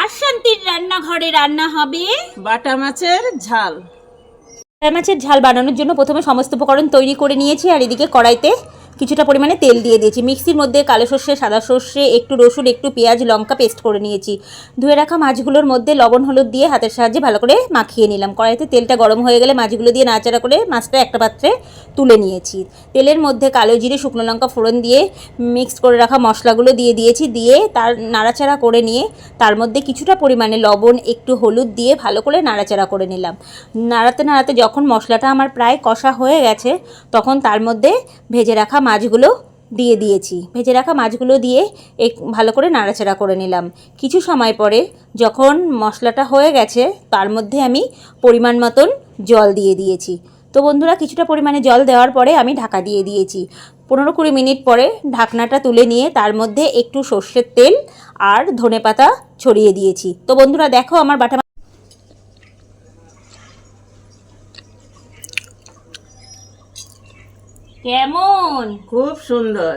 আর শান্তির রান্নাঘরে রান্না হবে বাটা মাছের ঝাল। বাটা মাছের ঝাল বানানোর জন্য প্রথমে সমস্ত উপকরণ তৈরি করে নিয়েছি, আর এদিকে কড়াইতে কিছুটা পরিমাণে তেল দিয়ে দিয়েছি। মিক্সির মধ্যে কালো সর্ষে, সাদা সর্ষে, একটু রসুন, একটু পেঁয়াজ, লঙ্কা পেস্ট করে নিয়েছি। ধুয়ে রাখা মাছগুলোর মধ্যে লবণ হলুদ দিয়ে হাতের সাহায্যে ভালো করে মাখিয়ে নিলাম। কড়াইতে তেলটা গরম হয়ে গেলে মাছগুলো দিয়ে নাড়াচাড়া করে মাছটা একটা পাত্রে তুলে নিয়েছি। তেলের মধ্যে কালো জিরে, শুকনো লঙ্কা ফোড়ন দিয়ে মিক্স করে রাখা মশলাগুলো দিয়ে দিয়েছি। দিয়ে তার নাড়াচাড়া করে নিয়ে তার মধ্যে কিছুটা পরিমাণে লবণ, একটু হলুদ দিয়ে ভালো করে নাড়াচাড়া করে নিলাম। নাড়াতে নাড়াতে যখন মশলাটা আমার প্রায় কষা হয়ে গেছে, তখন তার মধ্যে ভেজে রাখা মাছগুলো দিয়ে দিয়েছি। ভেজে রাখা মাছগুলো দিয়ে ভালো করে নাড়াচাড়া করে নিলাম। কিছু সময় পরে যখন মশলাটা হয়ে গেছে, তার মধ্যে আমি পরিমাণ মতন জল দিয়ে দিয়েছি। তো বন্ধুরা, কিছুটা পরিমাণে জল দেওয়ার পরে আমি ঢাকা দিয়ে দিয়েছি। 15-20 মিনিট পরে ঢাকনাটা তুলে নিয়ে তার মধ্যে একটু সর্ষের তেল আর ধনেপাতা ছড়িয়ে দিয়েছি। তো বন্ধুরা দেখো, আমার বাটা কেমন, খুব সুন্দর।